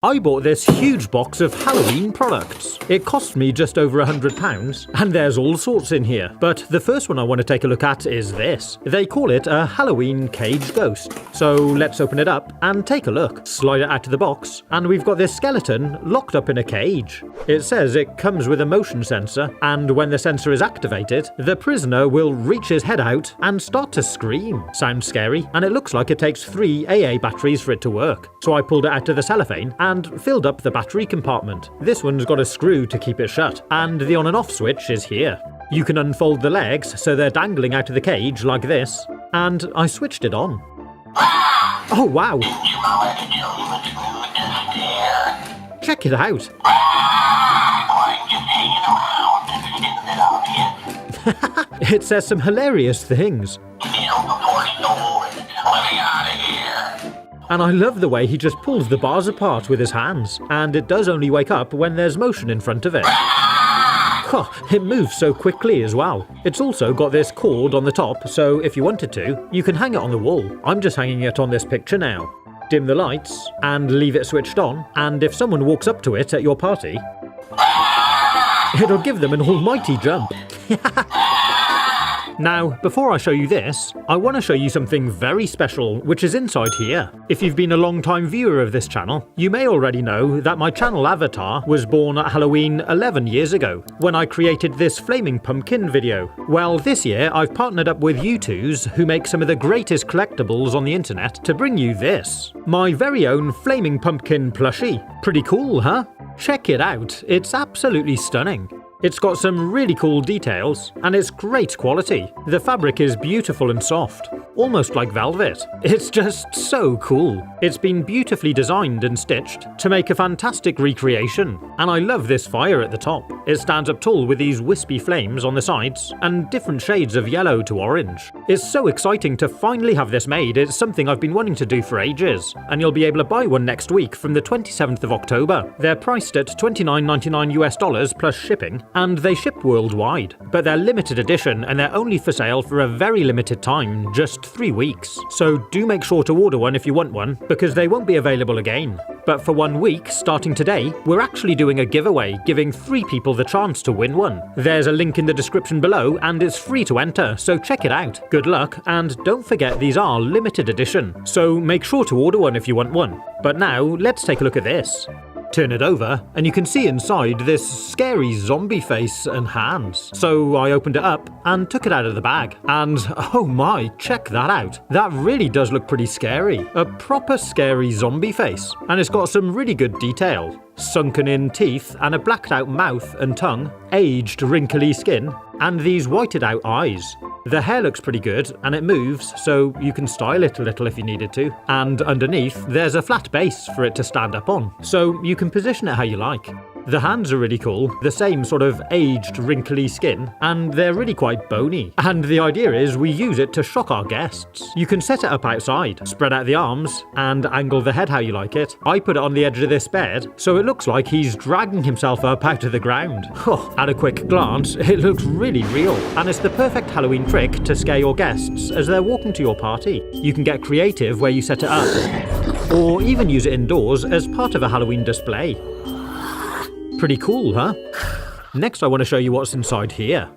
I bought this huge box of Halloween products. It cost me just over £100, and there's all sorts in here. But the first one I want to take a look at is this. They call it a Halloween cage ghost. So let's open it up and take a look. Slide it out of the box, and we've got this skeleton locked up in a cage. It says it comes with a motion sensor, and when the sensor is activated, the prisoner will reach his head out and start to scream. Sounds scary, and it looks like it takes 3 AA batteries for it to work. So I pulled it out of the cellophane and filled up the battery compartment. This one's got a screw to keep it shut, and the on and off switch is here. You can unfold the legs so they're dangling out of the cage like this, and I switched it on. Oh wow! Check it out! It says some hilarious things. And I love the way he just pulls the bars apart with his hands, and it does only wake up when there's motion in front of it. Oh, it moves so quickly as well. It's also got this cord on the top, so if you wanted to, you can hang it on the wall. I'm just hanging it on this picture now. Dim the lights, and leave it switched on, and if someone walks up to it at your party, it'll give them an almighty jump. Now, before I show you this, I want to show you something very special, which is inside here. If you've been a long-time viewer of this channel, you may already know that my channel avatar was born at Halloween 11 years ago, when I created this Flaming Pumpkin video. Well, this year I've partnered up with YouTooz, who make some of the greatest collectibles on the internet, to bring you this. My very own Flaming Pumpkin Plushie. Pretty cool, huh? Check it out, it's absolutely stunning. It's got some really cool details, and it's great quality. The fabric is beautiful and soft, almost like velvet. It's just so cool. It's been beautifully designed and stitched to make a fantastic recreation, and I love this fire at the top. It stands up tall with these wispy flames on the sides, and different shades of yellow to orange. It's so exciting to finally have this made. It's something I've been wanting to do for ages, and you'll be able to buy one next week from the 27th of October. They're priced at $29.99 US plus shipping, and they ship worldwide. But they're limited edition, and they're only for sale for a very limited time, just 3 weeks. So do make sure to order one if you want one, because they won't be available again. But for 1 week, starting today, we're actually doing a giveaway, giving 3 people the chance to win one. There's a link in the description below, and it's free to enter, so check it out. Good luck, and don't forget these are limited edition, so make sure to order one if you want one. But now, let's take a look at this. Turn it over, and you can see inside this scary zombie face and hands. So I opened it up and took it out of the bag. And oh my, check that out. That really does look pretty scary. A proper scary zombie face. And it's got some really good detail. Sunken in teeth and a blacked out mouth and tongue, aged wrinkly skin, and these whited out eyes. The hair looks pretty good, and it moves, so you can style it a little if you needed to. And underneath, there's a flat base for it to stand up on, so you can position it how you like. The hands are really cool, the same sort of aged wrinkly skin, and they're really quite bony. And the idea is we use it to shock our guests. You can set it up outside, spread out the arms, and angle the head how you like it. I put it on the edge of this bed, so it looks like he's dragging himself up out of the ground. Oh, at a quick glance, it looks really real, and it's the perfect Halloween trick to scare your guests as they're walking to your party. You can get creative where you set it up, or even use it indoors as part of a Halloween display. Pretty cool, huh? Next I want to show you what's inside here.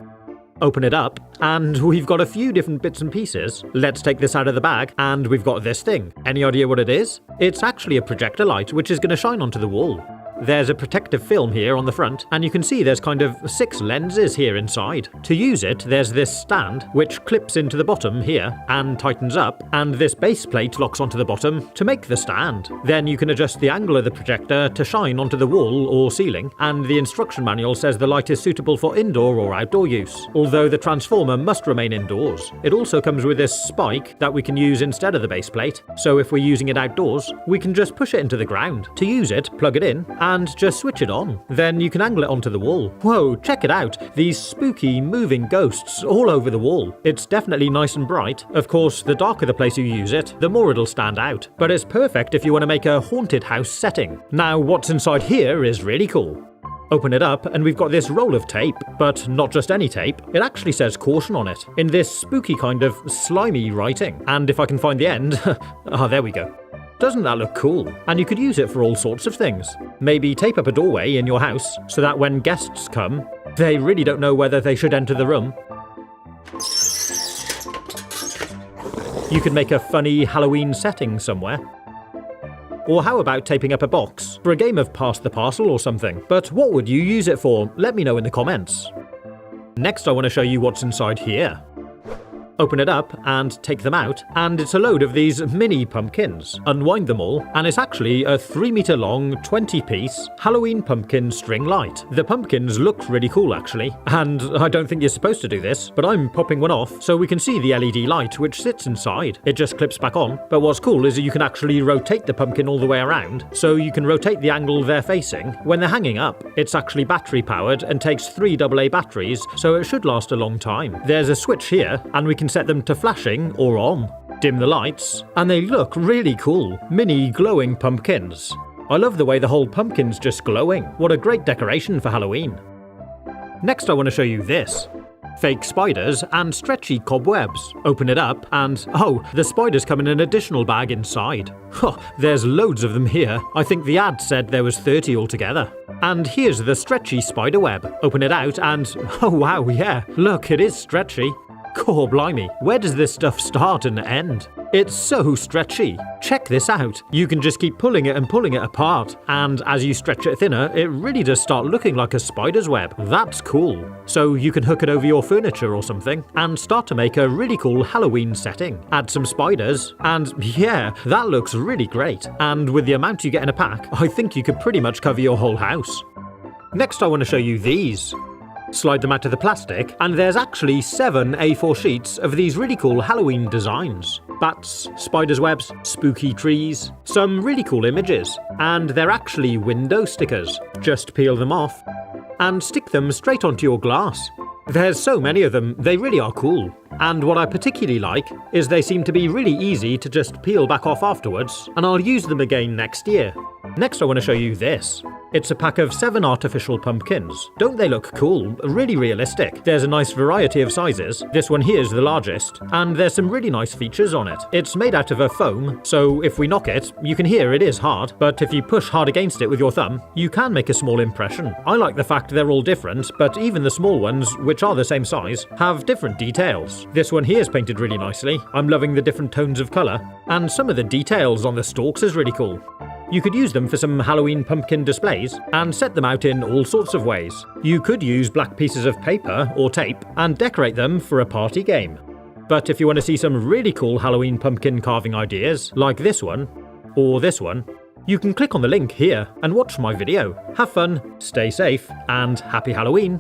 Open it up, and we've got a few different bits and pieces. Let's take this out of the bag, and we've got this thing. Any idea what it is? It's actually a projector light, which is going to shine onto the wall. There's a protective film here on the front, and you can see there's kind of 6 lenses here inside. To use it, there's this stand, which clips into the bottom here, and tightens up, and this base plate locks onto the bottom to make the stand. Then you can adjust the angle of the projector to shine onto the wall or ceiling, and the instruction manual says the light is suitable for indoor or outdoor use, although the transformer must remain indoors. It also comes with this spike that we can use instead of the base plate, so if we're using it outdoors, we can just push it into the ground. To use it, plug it in, and just switch it on. Then you can angle it onto the wall. Whoa, check it out! These spooky, moving ghosts all over the wall. It's definitely nice and bright. Of course, the darker the place you use it, the more it'll stand out. But it's perfect if you want to make a haunted house setting. Now, what's inside here is really cool. Open it up, and we've got this roll of tape, but not just any tape. It actually says caution on it, in this spooky kind of slimy writing. And if I can find the end, there we go. Doesn't that look cool? And you could use it for all sorts of things. Maybe tape up a doorway in your house so that when guests come, they really don't know whether they should enter the room. You could make a funny Halloween setting somewhere. Or how about taping up a box for a game of Pass the Parcel or something? But what would you use it for? Let me know in the comments. Next, I want to show you what's inside here. Open it up and take them out, and it's a load of these mini pumpkins. Unwind them all, and it's actually a 3-meter long, 20-piece Halloween pumpkin string light. The pumpkins look really cool actually, and I don't think you're supposed to do this, but I'm popping one off so we can see the LED light which sits inside. It just clips back on, but what's cool is that you can actually rotate the pumpkin all the way around, so you can rotate the angle they're facing. When they're hanging up, it's actually battery powered and takes 3 AA batteries, so it should last a long time. There's a switch here, and we can set them to flashing or on. Dim the lights, and they look really cool. Mini glowing pumpkins. I love the way the whole pumpkin's just glowing. What a great decoration for Halloween. Next I want to show you this. Fake spiders and stretchy cobwebs. Open it up and, oh, the spiders come in an additional bag inside. There's loads of them here. I think the ad said there was 30 altogether. And here's the stretchy spider web. Open it out and, oh wow, yeah, look, it is stretchy. Core blimey, where does this stuff start and end? It's so stretchy. Check this out. You can just keep pulling it and pulling it apart, and as you stretch it thinner, it really does start looking like a spider's web. That's cool. So you can hook it over your furniture or something, and start to make a really cool Halloween setting. Add some spiders, and yeah, that looks really great. And with the amount you get in a pack, I think you could pretty much cover your whole house. Next I want to show you these. Slide them out of the plastic, and there's actually 7 A4 sheets of these really cool Halloween designs. Bats, spiders' webs, spooky trees, some really cool images, and they're actually window stickers. Just peel them off and stick them straight onto your glass. There's so many of them, they really are cool. And what I particularly like is they seem to be really easy to just peel back off afterwards, and I'll use them again next year. Next I want to show you this. It's a pack of 7 artificial pumpkins. Don't they look cool? Really realistic. There's a nice variety of sizes. This one here is the largest, and there's some really nice features on it. It's made out of a foam, so if we knock it, you can hear it is hard, but if you push hard against it with your thumb, you can make a small impression. I like the fact they're all different, but even the small ones, which are the same size, have different details. This one here is painted really nicely. I'm loving the different tones of colour, and some of the details on the stalks is really cool. You could use them for some Halloween pumpkin displays and set them out in all sorts of ways. You could use black pieces of paper or tape and decorate them for a party game. But if you want to see some really cool Halloween pumpkin carving ideas, like this one, or this one, you can click on the link here and watch my video. Have fun, stay safe, and happy Halloween!